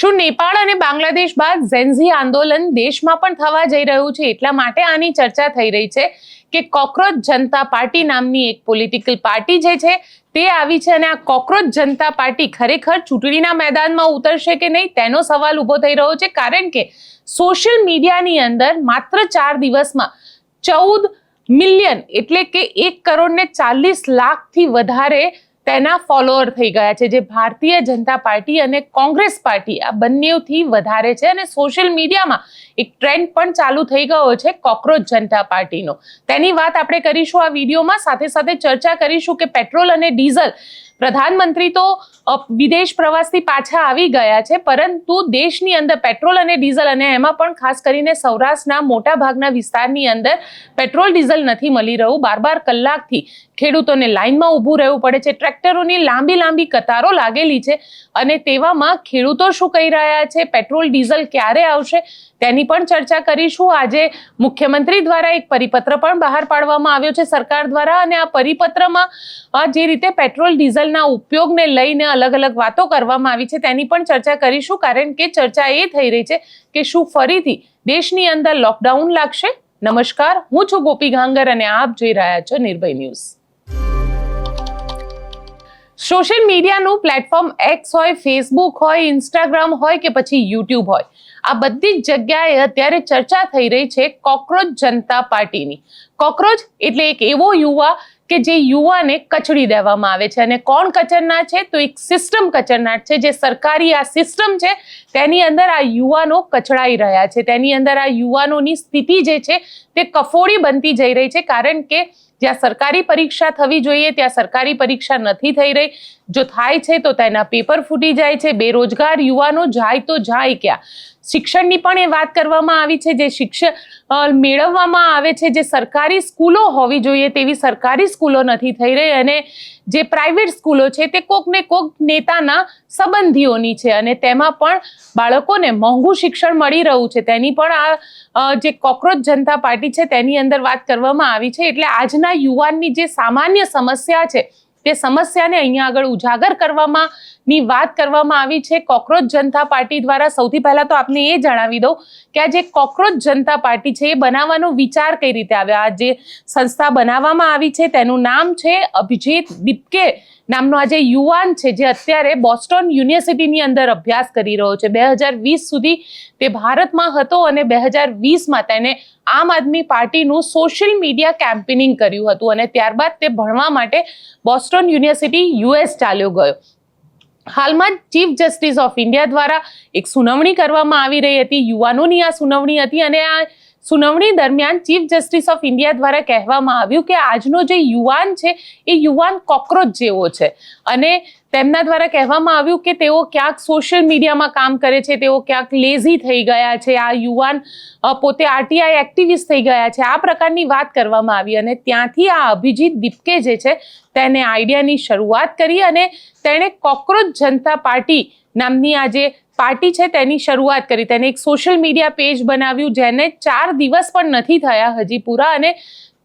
શું નેપાળ અને બાંગ્લાદેશ બાદ ઝેન્ઝી આંદોલન દેશમાં પણ થવા જઈ રહ્યું છે? એટલા માટે આની ચર્ચા થઈ રહી છે કે કોકરોચ જનતા પાર્ટી નામની એક પોલિટિકલ પાર્ટી જે છે તે આવી છે અને આ કોકરોચ જનતા પાર્ટી ખરેખર ચૂંટણીના મેદાનમાં ઉતરશે કે નહીં તેનો સવાલ ઊભો થઈ રહ્યો છે, કારણ કે સોશિયલ મીડિયાની અંદર માત્ર 4 દિવસમાં 14 મિલિયન એટલે કે 1,40,00,000 થી વધારે તેના ફોલોઅર થઈ ગયા છે, જે ભારતીય જનતા પાર્ટી અને કોંગ્રેસ પાર્ટી આ બંનેથી વધારે છે. અને સોશિયલ મીડિયામાં એક ટ્રેન્ડ પણ ચાલુ થઈ ગયો છે કોકરોચ જનતા પાર્ટીનો. તેની વાત આપણે કરીશું આ વિડીયોમાં. સાથે સાથે ચર્ચા કરીશું કે પેટ્રોલ અને ડીઝલ, પ્રધાનમંત્રી તો વિદેશ પ્રવાસથી પાછા આવી ગયા છે, પરંતુ દેશની અંદર પેટ્રોલ અને ડીઝલ, અને એમાં પણ ખાસ કરીને સૌરાષ્ટ્રના મોટા ભાગના વિસ્તારની અંદર પેટ્રોલ ડીઝલ નથી મળી રહ્યું. 12 કલાકથી ખેડૂતોને લાઇનમાં ઊભું રહેવું પડે છે. ટ્રેક્ટરોની લાંબી કતારો લાગેલી છે અને તેવામાં ખેડૂતો શું કહી રહ્યા છે, પેટ્રોલ ડીઝલ ક્યારે આવશે તેની પણ ચર્ચા કરીશું. આજે મુખ્યમંત્રી દ્વારા એક પરિપત્ર પણ બહાર પાડવામાં આવ્યો છે સરકાર દ્વારા, અને આ પરિપત્રમાં જે રીતે પેટ્રોલ ડીઝલના ઉપયોગને લઈને અલગ અલગ વાતો કરવામાં આવી છે તેની પણ ચર્ચા કરીશું, કારણ કે ચર્ચા એ થઈ રહી છે કે શું ફરીથી દેશની અંદર લોકડાઉન લાગશે. નમસ્કાર, હું છું ગોપી ગાંગર અને આપ જોઈ રહ્યા છો નિર્ભય ન્યૂઝ. સોશિયલ મીડિયાનું પ્લેટફોર્મ એક્સ હોય, ફેસબુક હોય, ઇન્સ્ટાગ્રામ હોય કે પછી યુટ્યુબ હોય, આ બધી જ જગ્યાએ અત્યારે ચર્ચા થઈ રહી છે કોકરોચ જનતા પાર્ટીની. કોકરોચ એટલે એક એવો યુવા કે જે યુવાને કચડી દેવામાં આવે છે. અને કોણ કચરનાર છે? તો એક સિસ્ટમ કચરનાર છે. જે સરકારી આ સિસ્ટમ છે તેની અંદર આ યુવાનો કચડાઈ રહ્યા છે. તેની અંદર આ યુવાનોની સ્થિતિ જે છે તે કફોડી બનતી જઈ રહી છે, કારણ કે જ્યાં સરકારી પરીક્ષા થવી જોઈએ ત્યાં સરકારી પરીક્ષા નથી થઈ રહી. જો થાય છે તો તેના પેપર ફૂટી જાય છે. બેરોજગાર યુવાનો જાય તો જાય ક્યાં? શિક્ષણની પણ એ વાત કરવામાં આવી છે. જે શિક્ષણ મેળવવામાં આવે છે, જે સરકારી સ્કૂલો હોવી જોઈએ તેવી સરકારી સ્કૂલો નથી થઈ રહી, અને જે પ્રાઇવેટ સ્કૂલો છે તે કોક ને કોક નેતાના સંબંધીઓની છે, અને તેમાં પણ બાળકોને મોંઘું શિક્ષણ મળી રહ્યું છે. તેની પણ આ જે કોકરોચ જનતા પાર્ટી છે તેની અંદર વાત કરવામાં આવી છે. એટલે આજના યુવાનની જે સામાન્ય સમસ્યા છે તે સમસ્યાને અહીંયા આગળ ઉજાગર કરવાની વાત કરવામાં આવી છે કોકરોચ જનતા પાર્ટી દ્વારા. સૌથી પહેલા તો આપને એ જણાવી દઉં કે આ જે કોકરોચ જનતા પાર્ટી છે એ બનાવવાનો વિચાર કઈ રીતે આવ્યો. આ જે સંસ્થા બનાવવામાં આવી છે તેનું નામ છે અભિજીત દીપકે નામનો આ જે યુવાન છે, જે અત્યારે બોસ્ટન યુનિવર્સિટીની અંદર અભ્યાસ કરી રહ્યો છે. 2020 સુધી તે ભારતમાં હતો અને 2020માં તેને આમ આદમી પાર્ટીનું સોશિયલ મીડિયા કેમ્પેનિંગ કર્યું હતું, અને ત્યારબાદ તે ભણવા માટે બોસ્ટન યુનિવર્સિટી US ચાલ્યો ગયો. હાલમાં ચીફ જસ્ટિસ ઓફ ઇન્ડિયા દ્વારા એક સુનાવણી કરવામાં આવી રહી હતી. યુવાનોની આ સુનાવણી હતી, અને આ સુનાવણી દરમિયાન ચીફ જસ્ટિસ ઓફ ઇન્ડિયા દ્વારા કહેવામાં આવ્યું કે આજનો જે યુવાન છે એ યુવાન કોકરોચ જેવો છે, અને તેમના દ્વારા કહેવામાં આવ્યું કે તેઓ ક્યાંક સોશિયલ મીડિયામાં કામ કરે છે, તેઓ ક્યાંક લેઝી થઈ ગયા છે, આ યુવાન પોતે RTI એક્ટિવિસ્ટ થઈ ગયા છે, આ પ્રકારની વાત કરવામાં આવી. અને ત્યાંથી આ અભિજીત દીપકે જે છે તેને આઈડિયાની શરૂઆત કરી, અને તેણે કોકરોચ જનતા પાર્ટી નામની આ જે પાર્ટી છે તેની શરૂઆત કરી. તેને એક સોશિયલ મીડિયા પેજ બનાવ્યું, જેને 4 દિવસ પણ નથી થયા હજી પૂરા, અને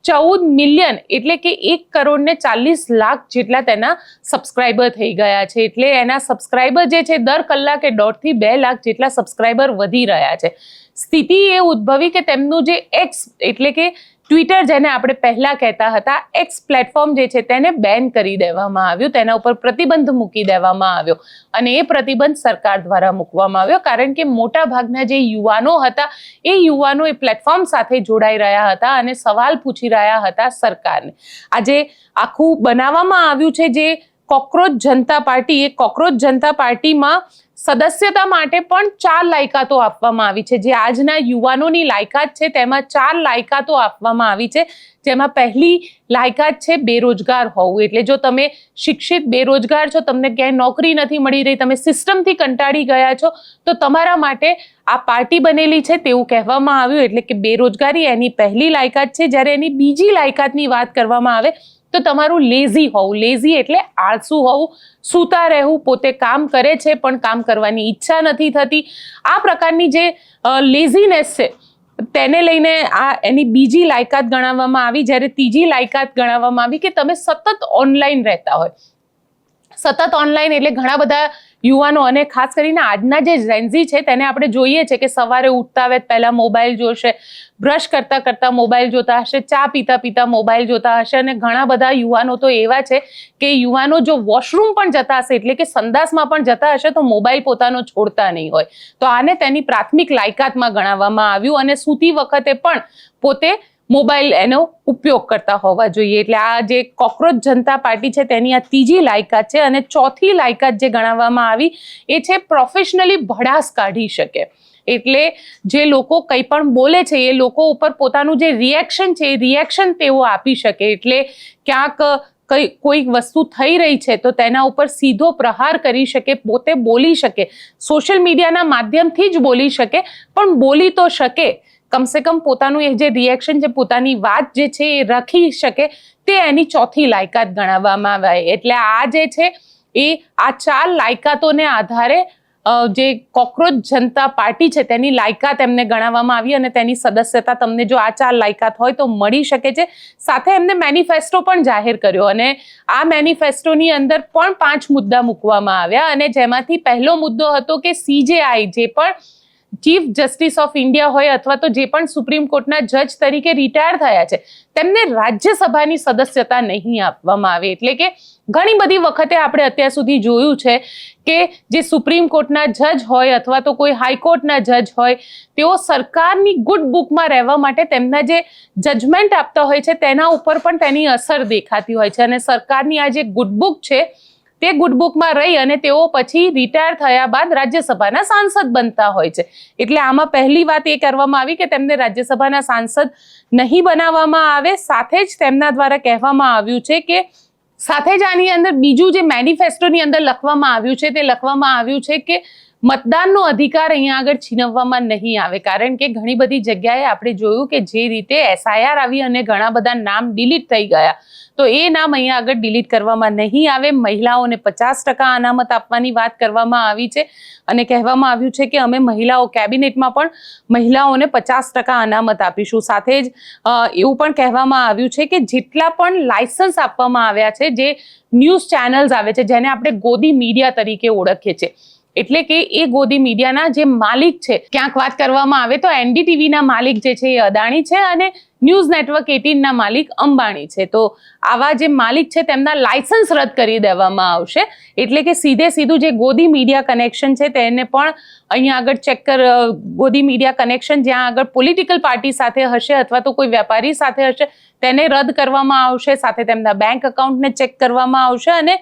14 મિલિયન એટલે કે 1,40,00,000 જેટલા તેના સબસ્ક્રાઈબર થઈ ગયા છે. એટલે એના સબસ્ક્રાઈબર જે છે દર કલાકે 1.5 થી 2 લાખ જેટલા સબસ્ક્રાઈબર વધી રહ્યા છે. સ્થિતિ એ ઉદ્ભવી કે તેમનું જે એક્સ એટલે કે ટ્વિટર, જેને આપણે પહેલા કહેતા હતા, એક્સ પ્લેટફોર્મ જે છે તેને બેન કરી દેવામાં આવ્યું. તેના ઉપર પ્રતિબંધ મૂકી દેવામાં આવ્યો, અને એ પ્રતિબંધ સરકાર દ્વારા મૂકવામાં આવ્યો, કારણ કે મોટા ભાગના જે યુવાનો હતા એ યુવાનો એ પ્લેટફોર્મ સાથે જોડાઈ રહ્યા હતા અને સવાલ પૂછી રહ્યા હતા સરકારને. આજે આખું બનાવવામાં આવ્યું છે જે કોકરોચ જનતા પાર્ટી, એ કોકરોચ જનતા પાર્ટીમાં સદસ્યતા માટે પણ 4 લાયકાતો આપવામાં આવી છે. જે આજના યુવાનોની લાયકાત છે તેમાં 4 લાયકાતો આપવામાં આવી છે, જેમાં પહેલી લાયકાત છે બેરોજગાર હોવું. એટલે જો તમે શિક્ષિત બેરોજગાર છો, તમને ક્યાંય નોકરી નથી મળી રહી, તમે સિસ્ટમથી કંટાળી ગયા છો, તો તમારા માટે આ પાર્ટી બનેલી છે તેવું કહેવામાં આવ્યું. એટલે કે બેરોજગારી એની પહેલી લાયકાત છે. જ્યારે એની બીજી લાયકાતની વાત કરવામાં આવે તો તમારું લેઝી હોવું. લેઝી એટલે આળસુ હોવું, સૂતા રહેવું, પોતે કામ કરે છે પણ કામ કરવાની ઈચ્છા નથી થતી. આ પ્રકારની જે લેઝીનેસ છે તેને લઈને આ એની બીજી લાયકાત ગણાવવામાં આવી. જ્યારે ત્રીજી લાયકાત ગણાવવામાં આવી કે તમે સતત ઓનલાઈન રહેતા હોય. સતત ઓનલાઈન એટલે ઘણા બધા યુવાનો અને ખાસ કરીને આજના જે ઝેન્ઝી છે તેને આપણે જોઈએ છે કે સવારે ઉઠતા વેત પહેલા મોબાઈલ જોશે, બ્રશ કરતા કરતા મોબાઈલ જોતા હશે, ચા પીતા પીતા મોબાઈલ જોતા હશે, અને ઘણા બધા યુવાનો તો એવા છે કે યુવાનો જો વોશરૂમ પણ જતા હશે એટલે કે સંડાસમાં પણ જતા હશે તો મોબાઈલ પોતાનો છોડતા નહીં હોય. તો આને તેની પ્રાથમિક લાયકાતમાં ગણાવવામાં આવ્યું અને સૂતી વખતે પણ પોતે મોબાઈલ એનો ઉપયોગ કરતા હોવા જોઈએ. એટલે આ જે કોકરોચ જનતા પાર્ટી છે તેની આ ત્રીજી લાયકાત છે. અને ચોથી લાયકાત જે ગણાવવામાં આવી એ છે પ્રોફેશનલી ભડાસ કાઢી શકે. એટલે જે લોકો કંઈ પણ બોલે છે એ લોકો ઉપર પોતાનું જે રિએક્શન છે એ રિએક્શન તેઓ આપી શકે. એટલે ક્યાંક કોઈ વસ્તુ થઈ રહી છે તો તેના ઉપર સીધો પ્રહાર કરી શકે, પોતે બોલી શકે, સોશિયલ મીડિયાના માધ્યમથી જ બોલી શકે, પણ બોલી તો શકે, કમસે કમ પોતાનું એ જે રિએક્શન છે, પોતાની વાત જે છે એ રાખી શકે, તે એની ચોથી લાયકાત ગણાવવામાં આવે. એટલે આ જે છે એ આ 4 લાયકાતોને આધારે જે કોકરોચ જનતા પાર્ટી છે તેની લાયકાત એમને ગણાવવામાં આવી અને તેની સદસ્યતા તમને જો આ 4 લાયકાત હોય તો મળી શકે છે. સાથે એમને મેનિફેસ્ટો પણ જાહેર કર્યો અને આ મેનિફેસ્ટોની અંદર પણ 5 મુદ્દા મૂકવામાં આવ્યા અને જેમાંથી પહેલો મુદ્દો હતો કે CJI જે પણ ચીફ જસ્ટિસ ઓફ ઇન્ડિયા હોય અથવા તો જે પણ સુપ્રીમ કોર્ટના જજ તરીકે રિટાયર થયા છે તેમને રાજ્યસભાની સદસ્યતા નહીં આપવામાં આવે. એટલે કે ઘણી બધી વખતે આપણે અત્યાર સુધી જોયું છે કે જે સુપ્રીમ કોર્ટના જજ હોય અથવા તો કોઈ હાઈકોર્ટના જજ હોય તેઓ સરકારની ગુડ બુકમાં રહેવા માટે તેમના જે જજમેન્ટ આપતા હોય છે તેના ઉપર પણ તેની અસર દેખાતી હોય છે અને સરકારની આ જે ગુડ બુક છે તે ગુડ બુકમાં રહી અને તેઓ પછી રિટાયર થયા બાદ રાજ્યસભાના સાંસદ બનતા હોય છે. એટલે આમાં પહેલી વાત એ કરવામાં આવી કે તેમને રાજ્યસભાના સાંસદ નહીં બનાવવામાં આવે. સાથે જ તેમના દ્વારા કહેવામાં આવ્યું છે કે સાથે જ આની અંદર બીજું જે મેનિફેસ્ટોની અંદર લખવામાં આવ્યું છે તે લખવામાં આવ્યું છે કે મતદાનનો અધિકાર અહીંયા આગળ છીનવવામાં નહીં આવે. કારણ કે ઘણી બધી જગ્યાએ આપણે જોયું કે જે રીતે SIR આવી અને ઘણા બધા નામ ડિલીટ થઈ ગયા તો એ નામ અહીંયા આગળ ડિલીટ કરવામાં નહીં આવે. મહિલાઓને 50% અનામત આપવાની વાત કરવામાં આવી છે અને કહેવામાં આવ્યું છે કે અમે મહિલાઓ કેબિનેટમાં પણ મહિલાઓને 50% અનામત આપીશું. સાથે જ એવું પણ કહેવામાં આવ્યું છે કે જેટલા પણ લાયસન્સ આપવામાં આવ્યા છે જે ન્યૂઝ ચેનલ્સ આવે છે જેને આપણે ગોદી મીડિયા તરીકે ઓળખીએ છીએ એટલે કે એ ગોદી મીડિયાના જે માલિક છે, ક્યાંક વાત કરવામાં આવે તો NDTVના માલિક જે છે એ અદાણી છે અને ન્યૂઝ નેટવર્ક 18ના માલિક અંબાણી છે. તો આવા જે માલિક છે તેમના લાયસન્સ રદ કરી દેવામાં આવશે. એટલે કે સીધું જે ગોદી મીડિયા કનેક્શન છે તેને પણ અહીંયા આગળ ગોદી મીડિયા કનેક્શન જ્યાં આગળ પોલિટિકલ પાર્ટી સાથે હશે અથવા તો કોઈ વેપારી સાથે હશે તેને રદ કરવામાં આવશે. સાથે તેમના બેંક એકાઉન્ટને ચેક કરવામાં આવશે અને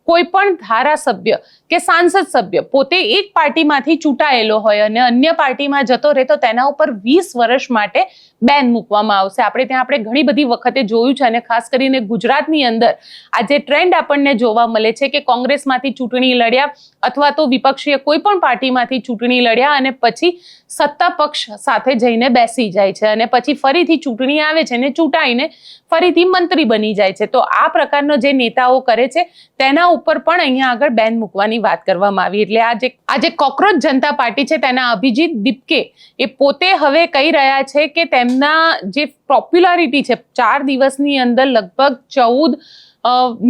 કોઈ પણ ધારાસભ્ય કે સાંસદ સભ્ય પોતે એક પાર્ટીમાંથી ચૂંટાયેલો હોય અને અન્ય પાર્ટીમાં જતો રહે તો તેના ઉપર 20 વર્ષ માટે બેન મૂકવામાં આવશે. આપણે ઘણી બધી વખતે જોયું છે અને ખાસ કરીને ગુજરાતની અંદર આ જે ટ્રેન્ડ આપણને જોવા મળે છે કે કોંગ્રેસમાંથી ચૂંટણી લડ્યા અથવા તો વિપક્ષીય કોઈ પણ પાર્ટીમાંથી ચૂંટણી લડ્યા અને પછી સત્તા પક્ષ સાથે જઈને બેસી જાય છે અને પછી ફરીથી ચૂંટણી આવે છે ને ચૂંટાઈને ફરીથી મંત્રી બની જાય છે. તો આ પ્રકારનો જે નેતાઓ કરે છે તેના ઉપર પણ અહીંયા આગળ બેન મૂકવાની વાત કરવામાં આવી. એટલે આ જે કોકરોચ જનતા પાર્ટી છે તેના અભિજીત દીપકે એ પોતે હવે કહી રહ્યા છે કે તેમના જે પોપ્યુલારિટી છે 4 દિવસની અંદર લગભગ 14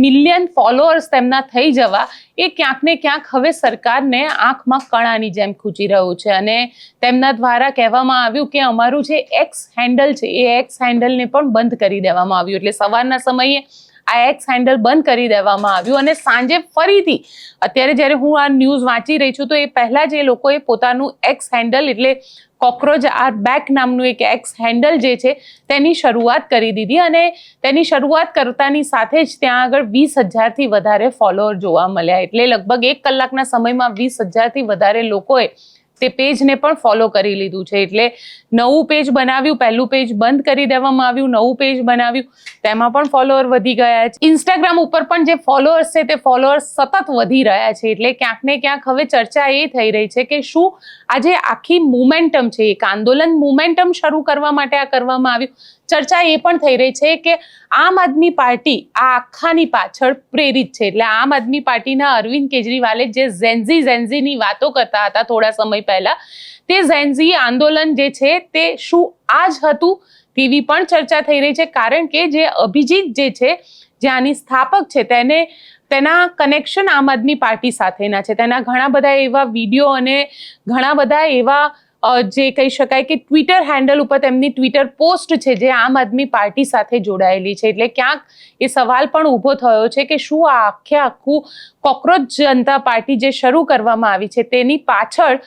મિલિયન ફોલોઅર્સ તેમના થઈ જવા એ ક્યાંક ને ક્યાંક હવે સરકારને આંખમાં કણાની જેમ ખૂંચી રહ્યું છે અને તેમના દ્વારા કહેવામાં આવ્યું કે અમારું જે એક્સ હેન્ડલ છે એ એક્સ હેન્ડલને પણ બંધ કરી દેવામાં આવ્યું. એટલે સવારના સમયે આ એક્સ હેન્ડલ બંધ કરી દેવામાં આવ્યું અને સાંજે ફરીથી અત્યારે જ્યારે હું આ ન્યૂઝ વાંચી રહી છું તો એ પહેલા જ એ લોકોએ પોતાનું એક્સ હેન્ડલ એટલે કોકરોચ આર બેક નામનું એક એક્સ હેન્ડલ જે છે તેની શરૂઆત કરી દીધી અને તેની શરૂઆત કરતાની સાથે જ ત્યાં આગળ 20,000થી વધારે ફોલોઅર જોવા મળ્યા. એટલે લગભગ 1 કલાકના સમયમાં 20,000થી વધારે લોકોએ તે પેજને પણ ફોલો કરી લીધું છે. એટલે નવું પેજ બનાવ્યું, પહેલું પેજ બંધ કરી દેવામાં આવ્યું, નવું પેજ બનાવ્યું, તેમાં પણ ફોલોઅર વધી ગયા છે. ઇન્સ્ટાગ્રામ ઉપર પણ જે ફોલોઅર્સ છે તે ફોલોઅર્સ સતત વધી રહ્યા છે. એટલે ક્યાંક ને ક્યાંક હવે ચર્ચા એ થઈ રહી છે કે શું આજે આખી મોમેન્ટમ છે એક આંદોલન મોમેન્ટમ શરૂ કરવા માટે આ કરવામાં આવ્યું. ચર્ચા એ પણ થઈ રહી છે કે આમ આદમી પાર્ટી આ આખાની પાછળ પ્રેરિત છે. એટલે આમ આદમી પાર્ટીના અરવિંદ કેજરીવાલે જે ઝેન્ઝીની વાતો કરતા હતા થોડા સમય પહેલા તે ઝેન્ઝી આંદોલન જે છે તે શું આ જ હતું તેવી પણ ચર્ચા થઈ રહી છે. કારણ કે જે અભિજીત જે છે જે આની સ્થાપક છે તેને તેના કનેક્શન આમ આદમી પાર્ટી સાથેના છે. તેના ઘણા બધા એવા વિડીયો અને ઘણા બધા એવા જે કહી શકાય કે ટ્વિટર હેન્ડલ ઉપર તેમની ટ્વિટર પોસ્ટ છે જે આમ આદમી પાર્ટી સાથે જોડાયેલી છે. એટલે ક્યાંક એ સવાલ પણ ઊભો થયો છે કે શું આ આખું કોકરોચ જનતા પાર્ટી જે શરૂ કરવામાં આવી છે તેની પાછળ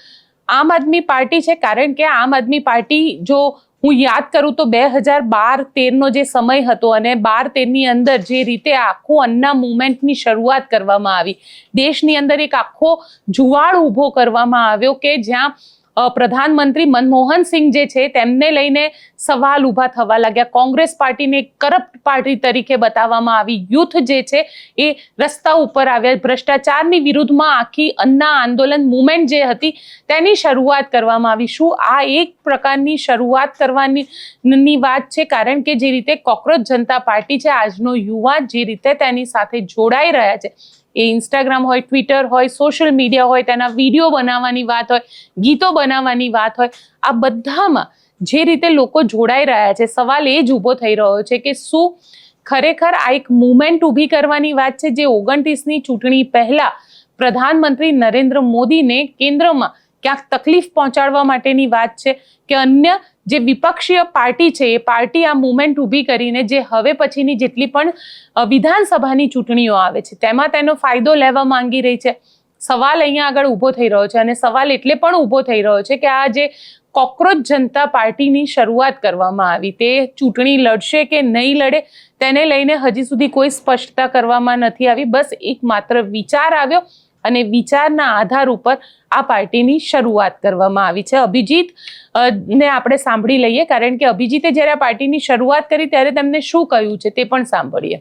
આમ આદમી પાર્ટી છે. કારણ કે આમ આદમી પાર્ટી, જો હું યાદ કરું તો 2012-13નો જે સમય હતો અને 12-13ની અંદર જે રીતે આખું અન્ના મુવમેન્ટની શરૂઆત કરવામાં આવી, દેશની અંદર એક આખો જુવાળ ઊભો કરવામાં આવ્યો કે જ્યાં પ્રધાનમંત્રી મનમોહન સિંહ જે છે તેમને લઈને સવાલ ઊભા થવા લાગ્યા. કોંગ્રેસ પાર્ટીને એક કરપ્ટ પાર્ટી તરીકે બતાવવામાં આવી. યુથ જે છે એ રસ્તા ઉપર આવ્યા. ભ્રષ્ટાચારની વિરુદ્ધમાં આખી અન્ના આંદોલન મુવમેન્ટ જે હતી તેની શરૂઆત કરવામાં આવી. શું આ એક પ્રકારની શરૂઆત કરવાની વાત છે? કારણ કે જે રીતે કોકરોચ જનતા પાર્ટી છે, આજનો યુવા જે રીતે તેની સાથે જોડાઈ રહ્યા છે, એ ઇન્સ્ટાગ્રામ હોય, ટ્વિટર હોય, સોશિયલ મીડિયા હોય, તેના વિડીયો બનાવવાની વાત હોય, ગીતો બનાવવાની વાત હોય, આ બધામાં જે રીતે લોકો જોડાઈ રહ્યા છે, સવાલ એ જ ઊભો થઈ રહ્યો છે કે શું ખરેખર આ એક મુવમેન્ટ ઊભી કરવાની વાત છે જે 29ની ચૂંટણી પહેલા પ્રધાનમંત્રી નરેન્દ્ર મોદીને કેન્દ્રમાં ક્યાંક તકલીફ પહોંચાડવા માટેની વાત છે કે અન્ય જે વિપક્ષીય પાર્ટી છે એ પાર્ટી આ મુવમેન્ટ ઊભી કરીને જે હવે પછીની જેટલી પણ વિધાનસભાની ચૂંટણીઓ આવે છે તેમાં તેનો ફાયદો લેવા માંગી રહી છે? સવાલ અહીંયા આગળ ઊભો થઈ રહ્યો છે. અને સવાલ એટલે પણ ઊભો થઈ રહ્યો છે કે આ જે કોકરોચ જનતા પાર્ટીની શરૂઆત કરવામાં આવી તે ચૂંટણી લડશે કે નહીં લડે તેને લઈને હજી સુધી કોઈ સ્પષ્ટતા કરવામાં નથી આવી. બસ એક માત્ર વિચાર આવ્યો અને વિચારના આધાર ઉપર આ પાર્ટીની શરૂઆત કરવામાં આવી છે. અભિજીત ને આપણે સાંભળી લઈએ, કારણ કે અભિજીતે જ્યારે આ પાર્ટીની શરૂઆત કરી ત્યારે તેમને શું કહ્યું છે તે પણ સાંભળીએ.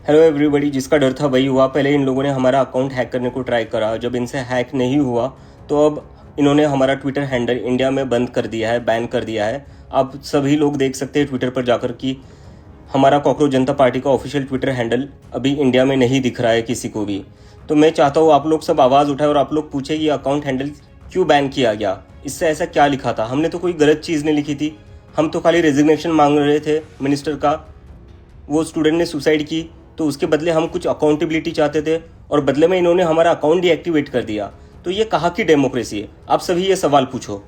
हेलो एवरीबॉडी, जिसका डर था वही हुआ. पहले इन लोगों ने हमारा अकाउंट हैक करने को ट्राई करा. जब इनसे हैक नहीं हुआ तो अब इन्होंने हमारा ट्विटर हैंडल इंडिया में बंद कर दिया है, बैन कर दिया है. अब सभी लोग देख सकते हैं ट्विटर पर जाकर कि हमारा कॉकरोच जनता पार्टी का ऑफिशियल ट्विटर हैंडल अभी इंडिया में नहीं दिख रहा है किसी को भी. तो मैं चाहता हूँ आप लोग सब आवाज़ उठाए और आप लोग पूछे ये अकाउंट हैंडल क्यों बैन किया गया, इससे ऐसा क्या लिखा था. हमने तो कोई गलत चीज़ नहीं लिखी थी. हम तो खाली रेजिग्नेशन मांग रहे थे मिनिस्टर का. वो स्टूडेंट ने सुसाइड की तो उसके बदले हम कुछ अकाउंटेबिलिटी चाहते थे और बदले में इन्होंने हमारा अकाउंट डीएक्टिवेट कर दिया. तो ये कहाँ की डेमोक्रेसी है? आप सभी ये सवाल पूछो.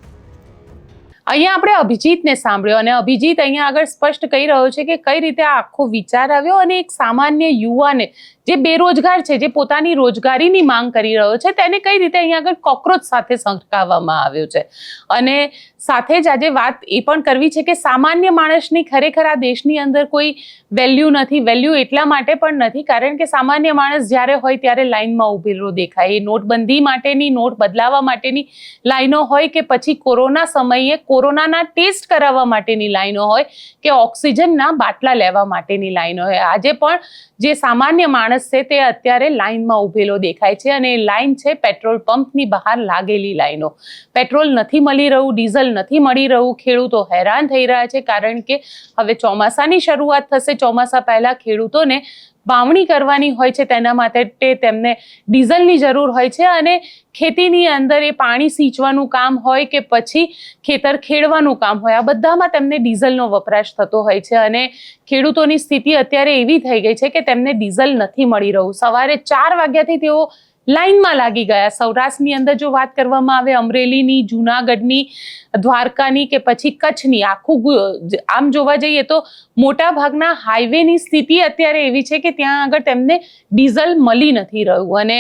અહીંયા આપણે અભિજીતને સાંભળ્યો અને અભિજીત અહીંયા આગળ સ્પષ્ટ કહી રહ્યો છે કે કઈ રીતે આ આખો વિચાર આવ્યો અને એક સામાન્ય યુવાને જે બેરોજગાર છે, જે પોતાની રોજગારીની માંગ કરી રહ્યો છે, તેને કઈ રીતે અહીંયા આગળ કોકરોચ સાથે સંકળાવવામાં આવ્યો છે. અને સાથે જ આજે વાત એ પણ કરવી છે કે સામાન્ય માણસની ખરેખર આ દેશની અંદર કોઈ વેલ્યુ નથી. વેલ્યુ એટલા માટે પણ નથી કારણ કે સામાન્ય માણસ જ્યારે હોય ત્યારે લાઇનમાં ઊભેલો દેખાય. એ નોટબંધી માટેની, નોટ બદલાવવા માટેની લાઈનો હોય કે પછી કોરોના સમયે કોરોનાના ટેસ્ટ કરાવવા માટેની લાઈનો હોય કે ઓક્સિજનના બાટલા લેવા માટેની લાઈનો હોય. આજે પણ જે સામાન્ય માણસ છે તે અત્યારે લાઈનમાં ઊભેલો દેખાય છે અને એ લાઈન છે પેટ્રોલ પંપની બહાર લાગેલી લાઈનો. પેટ્રોલ નથી મળી રહ્યું, ડીઝલ નથી મળી રહ્યું. ખેડૂતો હેરાન થઈ રહ્યા છે કારણ કે હવે ચોમાસાની શરૂઆત થશે. ચોમાસા પહેલા ખેડૂતોને વાવણી કરવાની હોય છે, તેના માટે તેમને ડીઝલની જરૂર હોય છે અને ખેતીની અંદર એ પાણી સિંચવાનું કામ હોય કે પછી ખેતર ખેડવાનું કામ હોય, આ બધામાં તેમને ડીઝલનો વપરાશ થતો હોય છે. અને ખેડૂતોની સ્થિતિ અત્યારે એવી થઈ ગઈ છે કે તેમને ડીઝલ નથી મળી રહ્યું. સવારે 4 વાગ્યાથી તેઓ લાઈનમાં લાગી ગયા. સૌરાષ્ટ્રની અંદર જો વાત કરવામાં આવે, અમરેલીની, જુનાગઢની, દ્વારકાની કે પછી કચ્છની, આખું આમ જોવા જઈએ તો મોટા ભાગના હાઈવેની સ્થિતિ અત્યારે એવી છે કે ત્યાં આગળ તેમને ડીઝલ મળી નથી રહ્યું. અને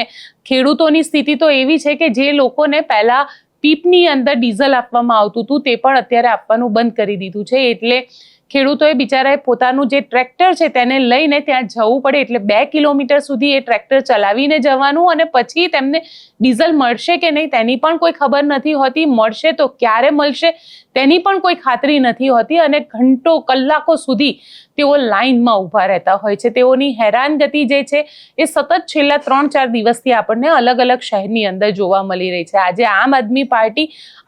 ખેડૂતોની સ્થિતિ તો એવી છે કે જે લોકોને પહેલા પીપની અંદર ડીઝલ આપવામાં આવતું હતું તે પણ અત્યારે આપવાનું બંધ કરી દીધું છે. એટલે ખેડૂતોએ બિચારાએ પોતાનું જે ટ્રેક્ટર છે તેને લઈને ત્યાં જવું પડે. એટલે 2 કિલોમીટર સુધી એ ટ્રેક્ટર ચલાવીને જવાનું અને પછી તેમને ડીઝલ મળશે કે નહીં તેની પણ કોઈ ખબર નથી હોતી. મળશે તો ક્યારે મળશે તેની પણ કોઈ ખાતરી નથી હોતી અને ઘંટો કલાકો સુધી તેઓ લાઈનમાં ઊભા રહેતા હોય છે. તેઓની હેરાનગતિ જે છે એ સતત છેલ્લા 3-4 દિવસથી આપણને અલગ અલગ શહેરની અંદર જોવા મળી રહી છે. આજે આમ આદમી પાર્ટી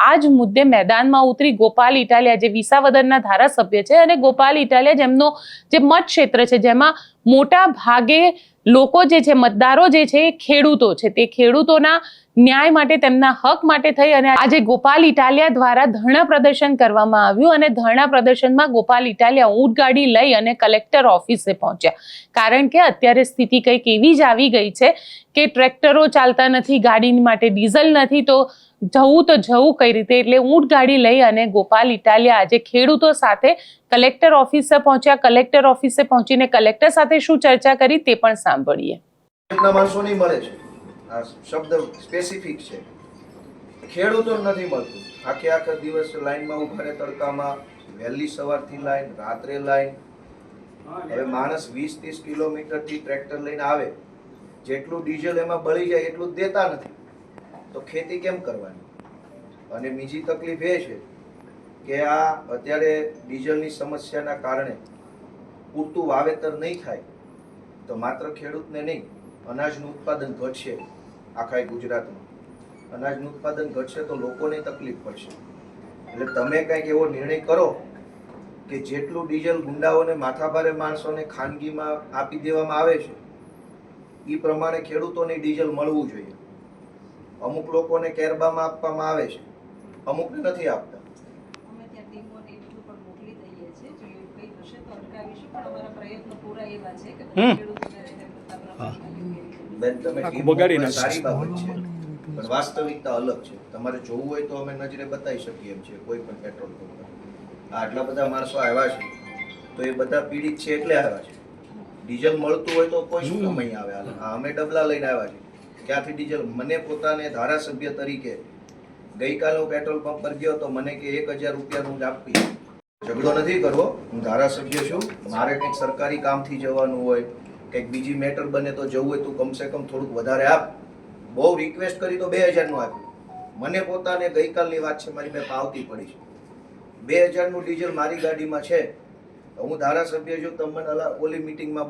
આ જ મુદ્દે મેદાનમાં ઉતરી. ગોપાલ ઇટાલિયા જે વિસાવદરના ધારાસભ્ય છે અને ગોપાલ ઇટાલિયા જેમનો જે મત ક્ષેત્ર છે જેમાં મોટા ભાગે લોકો જે છે, મતદારો જે છે, એ ખેડૂતો છે. તે ખેડૂતોના ન્યાય માટે, તેમના હક માટે થઈ અને આજે ગોપાલ ઇટાલિયા દ્વારા ધરણા પ્રદર્શન કરવામાં આવ્યું અને ધરણા પ્રદર્શનમાં ગોપાલ ઇટાલિયા ઊંટગાડી લઈ અને કલેક્ટર ઓફિસે પહોંચ્યા. કારણ કે અત્યારે સ્થિતિ કંઈક એવી જ આવી ગઈ છે કે ટ્રેક્ટરો ચાલતા નથી, ગાડી માટે ડીઝલ નથી, તો જવું કઈ રીતે? એટલે ઊંટગાડી લઈ અને ગોપાલ ઇટાલિયા આજે ખેડૂતો સાથે કલેક્ટર ઓફિસે પહોંચ્યા. કલેક્ટર ઓફિસે પહોંચીને કલેક્ટર સાથે શું ચર્ચા કરી તે પણ સાંભળીએ. માણસો નહીં મળે છે, આ શબ્દ સ્પેસિફિક છે. ખેડૂતો નથી મળતું. આખા દિવસ લાઈનમાં ઉભા રહે, તડકામાં, વહેલી સવારથી લાઈન, રાત્રે લાઈન. હવે માણસ 20-30 કિલોમીટરથી ટ્રેક્ટર લઈને આવે, જેટલું ડીઝલ એમાં બળી જાય એટલું જ દેતા નથી, તો ખેતી કેમ કરવાની? અને બીજી તકલીફ એ છે કે આ અત્યારે ડીઝલની સમસ્યાના કારણે પૂરતું વાવેતર નહીં થાય તો માત્ર ખેડૂતને નહીં, અનાજનું ઉત્પાદન ઘટશે. આખા ગુજરાતમાં અનાજનું ઉત્પાદન ઘટશે તો લોકોને તકલીફ પડશે. એટલે તમે કંઈક એવો નિર્ણય કરો કે જેટલું ડીઝલ ગુંડાઓને, માથાભારે માણસોને ખાનગીમાં આપી દેવામાં આવે છે એ પ્રમાણે ખેડૂતોને ડીઝલ મળવું જોઈએ. અમુક લોકોને કેરબામાં આપવામાં આવે છે, અમુકને નથી આપતા. અમે ત્યાં ટીમોને એટલું પણ મોકલી દઈએ છીએ, જો એવું કંઈ હશે તો અટકાવીશું, પણ અમારા પ્રયત્નો પૂરા એવા છે કે ખેડૂતોને બેન, તમે ટીમ સારી બાબત છે, પણ વાસ્તવિકતા અલગ છે. તમારે જોવું હોય તો અમે નજરે બતાવી શકીએ એમ છે. કોઈ પણ પેટ્રોલ પંપ આટલા બધા માણસો આવ્યા છે તો એ બધા પીડિત છે એટલે આવ્યા છે. ડીઝલ મળતું હોય તો કોઈ શું કમાઈ આવે? અમે ડબલા લઈને આવ્યા છે. ક્યાંથી ડીઝલ? મને પોતાને ધારાસભ્ય તરીકે ગઈકાલે હું પેટ્રોલ પંપ પર ગયો તો મને કે 1000 રૂપિયાનું જ આપી. ઝઘડો નથી કરવો, હું ધારાસભ્ય છું, મારે કંઈક સરકારી કામથી જવાનું હોય, કંઈક બીજી મેટર બને તો જવું હોય તો કમસે કમ થોડુંક વધારે આપ. બહુ રિક્વેસ્ટ કરી તો 2000નું આપ્યું. મને પોતાને ગઈકાલની વાત છે, મારી પાસે પાવતી પડી છે. 2000નું ડીઝલ મારી ગાડીમાં છે. હું ધારાસભ્ય છું, તમે ઓલી મિટિંગમાં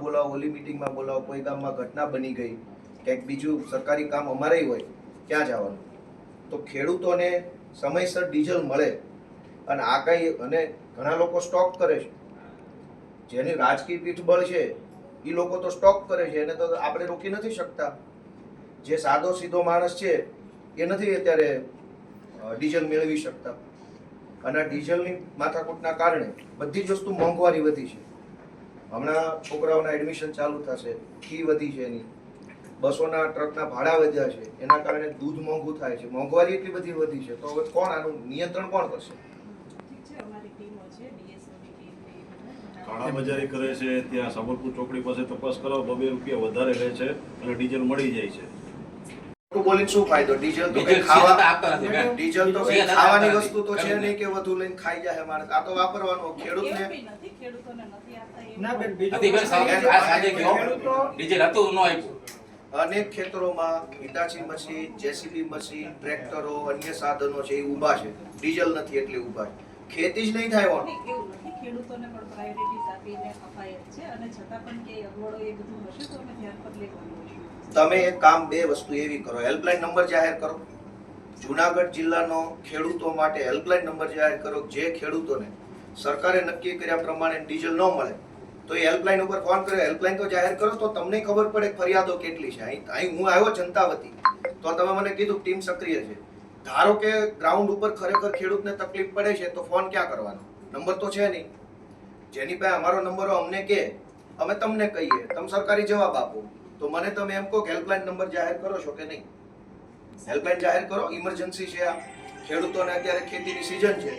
બોલાવો, કોઈ ગામમાં ઘટના બની ગઈ, કંઈક બીજું સરકારી કામ અમારે હોય, ક્યાં જવાનું? તો ખેડૂતોને સમયસર ડીઝલ મળે. અને આ કંઈ, અને ઘણા લોકો સ્ટોક કરે છે, જેની રાજકીય પીઠબળ છે એ લોકો તો સ્ટોક કરે છે, એને તો આપણે રોકી નથી શકતા. જે સાદો સીધો માણસ છે એ નથી અત્યારે ડીઝલ મેળવી શકતા. અને ડીઝલની માથાકૂટના કારણે બધી જ વસ્તુ મોંઘવારી વધી છે. હમણાં છોકરાઓના એડમિશન ચાલુ થશે, ફી વધી છે એની, બસોના ટ્રકના ભાડા વધ્યા છે, એના કારણે દૂધ મોંઘું થાય છે, મોંઘવારી એટલી બધી વધી છે. તો હવે કોણ આનું નિયંત્રણ કોણ કરશે? અમારી ટીમો છે, ડીએસઓની ટીમ, કાળાબજારી કરે છે. ત્યાં સાબરપુર ચોકડી પાસે તપાસ કરાવો, 2 રૂપિયા વધારે લે છે અને ડીઝલ મળી જાય છે. બોલીને શું ફાયદો? ડીઝલ તો ડીઝલ તો ખાવાની વસ્તુ તો છે નહીં કે વધુ લઈને ખાઈ જાય માણસ. આ તો વાપરવાનું. ખેડૂતને ખેડૂતોને નથી આપતા અનેક ખેતરોમાં હિટાચી મશીન, જેસીબી મશીન, ટ્રેક્ટરો, અન્ય સાધનો છે એ ઊભા છે, ડીઝલ નથી એટલે ઊભા છે. ખેતી જ નહીં થાય. એવું નથી, ખેડૂતોને પણ પ્રાયોરિટીઝ આપીને અપાય છે અને છતાં પણ કે અગવડો એ બધું હશે તો અમે ધ્યાન પર લેવાનું છે. તમે એક કામ, 2 વસ્તુ એવી કરો, હેલ્પલાઇન નંબર જાહેર કરો. જુનાગઢ જિલ્લાનો ખેડૂતો માટે હેલ્પલાઇન નંબર જાહેર કરો. જે ખેડૂતોને સરકારે નક્કી કર્યા પ્રમાણે ડીઝલ ન મળે તો એ હેલ્પલાઇન ઉપર ફોન કરે. હેલ્પલાઇન તો જાહેર કરો તો તમને ખબર પડે ફરિયાદો કેટલી છે. અહીં હું આવ્યો જનતા વતી તો તમે મને કીધું ટીમ સક્રિય છે. ધારો કે ગ્રાઉન્ડ ઉપર ખરેખર ખેડૂતને તકલીફ પડે છે તો ફોન ક્યાં કરવાનો? નંબર તો છે નહીં. જેની પાસે અમારો નંબર અમને કે અમે તમને કહીએ, તમે સરકારી જવાબ આપો. તો મને તમે એમ કહો કે હેલ્પલાઇન નંબર જાહેર કરો છો કે નહીં? હેલ્પલાઇન જાહેર કરો. ઇમરજન્સી છે. આ ખેડૂતોને અત્યારે ખેતીની સિઝન છે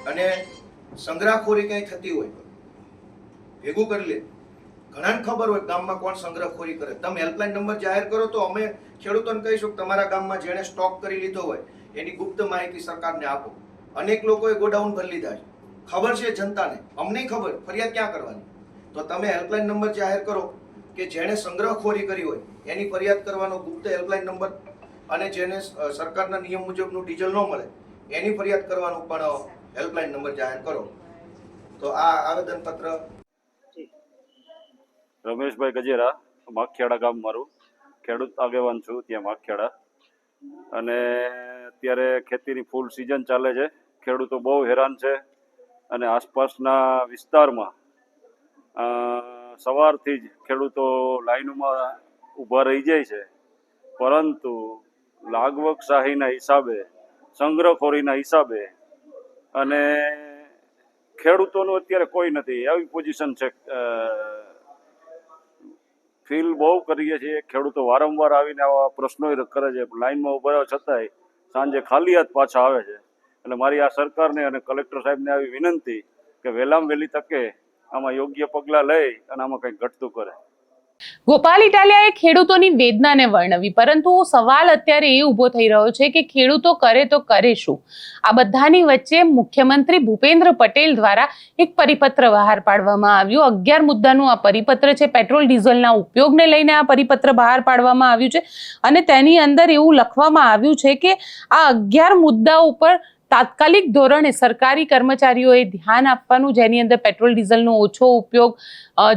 અને સંગ્રહખોરી કંઈ થતી હોય ભેગું કરી લે. ઘણાને ખબર હોય ગામમાં કોણ સંગ્રહખોરી કરે. તમે હેલ્પલાઇન નંબર જાહેર કરો તો અમે ખેડૂતોને કહીશું કે તમારા ગામમાં જેણે સ્ટોક કરી લીધો હોય એની ગુપ્ત માહિતી સરકારને આપો. અનેક લોકોએ ગોડાઉન ભરી લીધા છે, ખબર છે જનતાને, અમને ખબર, ફરિયાદ ક્યાં કરવાની? તો તમે હેલ્પલાઇન નંબર જાહેર કરો કે જેણે સંગ્રહખોરી કરી હોય એની ફરિયાદ કરવાનો ગુપ્ત હેલ્પલાઇન નંબર, અને જેને સરકારના નિયમ મુજબનું ડીઝલ ન મળે એની ફરિયાદ કરવાનું પણ હેલ્પલાઇન નંબર જાહેર કરો. તો આ આવેદનપત્ર. રમેશભાઈ ગજેરા, માખિયાળા ગામ મારું, ખેડૂત આગેવાન છું ત્યાં માખિયાળા. અને અત્યારે ખેતીની ફૂલ સિઝન ચાલે છે. ખેડૂતો બહુ હેરાન છે અને આસપાસના વિસ્તારમાં સવારથી જ ખેડૂતો લાઈનોમાં ઊભા રહી જાય છે, પરંતુ લાગવકશાહીના હિસાબે, સંગ્રહખોરીના હિસાબે અને ખેડૂતોનું અત્યારે કોઈ નથી, આવી પોઝિશન છે. ફીલ બહુ કરીએ છીએ, ખેડૂતો વારંવાર આવીને આવા પ્રશ્નો કરે છે, લાઈનમાં ઊભા રહેવા છતાંય સાંજે ખાલી હાથ પાછા આવે છે. એટલે મારી આ સરકારને અને કલેક્ટર સાહેબને આવી વિનંતી કે વહેલામાં વહેલી તકે આમાં યોગ્ય પગલાં લઈ અને આમાં કંઈક ઘટતું કરે. ગોપાલ ઇટાલિયાએ ખેડૂતોની વેદનાને વર્ણવી, પરંતુ સવાલ અત્યારે એ ઊભો થઈ રહ્યો છે કે ખેડૂતો કરે તો કરે શું? આ બધાની વચ્ચે મુખ્યમંત્રી ભૂપેન્દ્ર પટેલ દ્વારા એક પરિપત્ર બહાર પાડવામાં આવ્યું. 11 મુદ્દાનું આ પરિપત્ર છે. પેટ્રોલ ડીઝલના ઉપયોગને લઈને આ પરિપત્ર બહાર પાડવામાં આવ્યું છે અને તેની અંદર એવું લખવામાં આવ્યું છે કે આ 11 મુદ્દા ઉપર તાત્કાલિક ધોરણે સરકારી કર્મચારીઓએ ધ્યાન આપવાનું, જેની અંદર પેટ્રોલ ડીઝલનો ઓછો ઉપયોગ,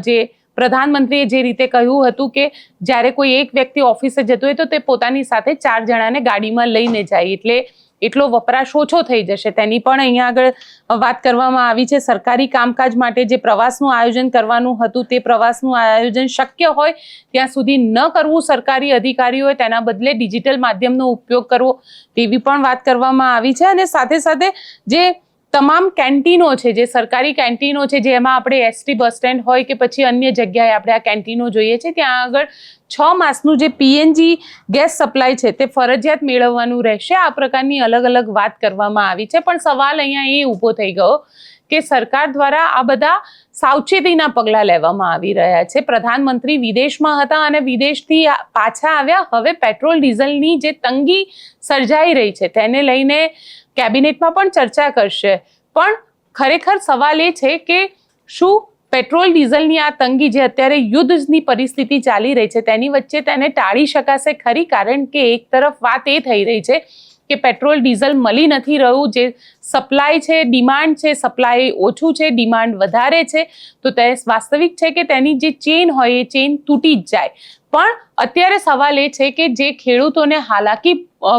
જે પ્રધાનમંત્રીએ જે રીતે કહ્યું હતું કે જ્યારે કોઈ એક વ્યક્તિ ઓફિસે જતો હોય તો તે પોતાની સાથે 4 જણાને ગાડીમાં લઈને જાય, એટલે એટલો વપરાશ ઓછો થઈ જશે. તેની પણ અહીંયા આગળ વાત કરવામાં આવી છે. સરકારી કામકાજ માટે જે પ્રવાસનું આયોજન કરવાનું હતું તે પ્રવાસનું આયોજન શક્ય હોય ત્યાં સુધી ન કરવું સરકારી અધિકારીઓએ, તેના બદલે ડિજિટલ માધ્યમનો ઉપયોગ કરવો, તેવી પણ વાત કરવામાં આવી છે. અને સાથે સાથે જે તમામ કેન્ટીનો છે, જે સરકારી કેન્ટીનો છે, જેમાં આપણે એસટી બસ સ્ટેન્ડ હોય કે પછી અન્ય જગ્યાએ આપણે આ કેન્ટીનો જોઈએ છે, ત્યાં આગળ 6 માસનું જે પીએનજી ગેસ સપ્લાય છે તે ફરજિયાત મેળવવાનું રહેશે. આ પ્રકારની અલગ અલગ વાત કરવામાં આવી છે. પણ સવાલ અહીંયા એ ઊભો થઈ ગયો કે સરકાર દ્વારા આ બધા સાવચેતીના પગલાં લેવામાં આવી રહ્યા છે. પ્રધાનમંત્રી વિદેશમાં હતા અને વિદેશથી પાછા આવ્યા. હવે પેટ્રોલ ડીઝલની જે તંગી સર્જાઈ રહી છે તેને લઈને કેબિનેટમાં પણ ચર્ચા કરશે. પણ ખરેખર સવાલ એ છે કે શું પેટ્રોલ ડીઝલની આ તંગી, જે અત્યારે યુદ્ધની પરિસ્થિતિ ચાલી રહી છે, તેની વચ્ચે તેને ટાળી શકાશે ખરી? કારણ કે એક તરફ વાત એ થઈ રહી છે કે પેટ્રોલ ડીઝલ મળી નથી રહ્યું, જે સપ્લાય છે, ડિમાન્ડ છે, સપ્લાય ઓછું છે, ડિમાન્ડ વધારે છે, તો તે વાસ્તવિક છે કે તેની જે ચેન હોય એ ચેન તૂટી જ જાય. પણ અત્યારે સવાલ એ છે કે જે ખેડૂતોને હાલાકી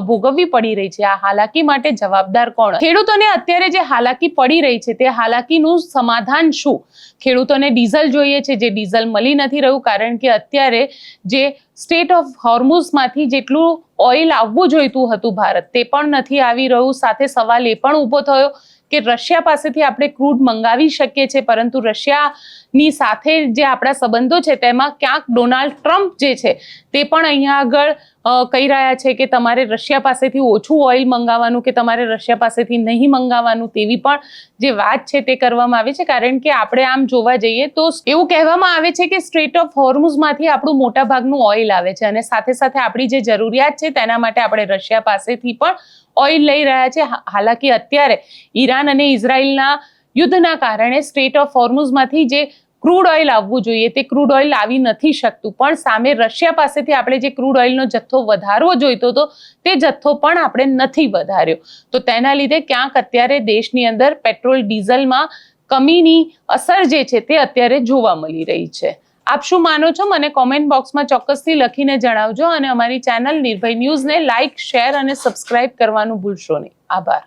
ભોગવવી પડી રહી છે, આ હાલાકી માટે જવાબદાર કોણ? ખેડૂતોને અત્યારે જે હાલાકી પડી રહી છે તે હાલાકીનું સમાધાન શું? ખેડૂતોને ડીઝલ જોઈએ છે, જે ડીઝલ મળી નથી રહ્યું, કારણ કે અત્યારે જે સ્ટેટ ઓફ હોર્મુઝમાંથી જેટલું ઓઇલ આવવું જોઈતું હતું ભારત, તે પણ નથી આવી રહ્યું. સાથે સવાલ એ પણ ઊભો થયો કે રશિયા પાસેથી આપણે ક્રૂડ મંગાવી શકીએ છીએ, પરંતુ રશિયાની સાથે જે આપણા સંબંધો છે તેમાં ક્યાંક ડોનાલ્ડ ટ્રમ્પ જે છે તે પણ અહીંયા આગળ કહી રહ્યા છે કે તમારે રશિયા પાસેથી ઓછું ઓઇલ મંગાવવાનું કે તમારે રશિયા પાસેથી નહીં મંગાવવાનું, તેવી પણ જે વાત છે તે કરવામાં આવી છે. કારણ કે આપણે આમ જોવા જઈએ તો એવું કહેવામાં આવે છે કે સ્ટ્રેટ ઓફ હોર્મુઝમાંથી આપણું મોટા ભાગનું ઓઇલ આવે છે અને સાથે સાથે આપણી જે જરૂરિયાત છે તેના માટે આપણે રશિયા પાસેથી પણ ઓઇલ લઈ રહ્યા છે. હાલાકી અત્યારે ઈરાન અને ઇઝરાયલના યુદ્ધના કારણે સ્ટ્રેટ ઓફ હોર્મુઝમાંથી જે ક્રૂડ ઓઇલ આવવું જોઈએ તે ક્રૂડ ઓઇલ આવી નથી શકતું, પણ સામે રશિયા પાસેથી આપણે જે ક્રૂડ ઓઇલનો જથ્થો વધારવો જોઈતો હતો તે જથ્થો પણ આપણે નથી વધાર્યો. તો તેના લીધે ક્યાંક અત્યારે દેશની અંદર પેટ્રોલ ડીઝલમાં કમીની અસર જે છે તે અત્યારે જોવા મળી રહી છે. આપ શું માનો છો? મને કોમેન્ટ બોક્સમાં ચોક્કસથી લખીને જણાવજો અને અમારી ચેનલ નિર્ભય ન્યૂઝને લાઇક, શેર અને સબસ્ક્રાઇબ કરવાનું ભૂલશો નહીં. આભાર.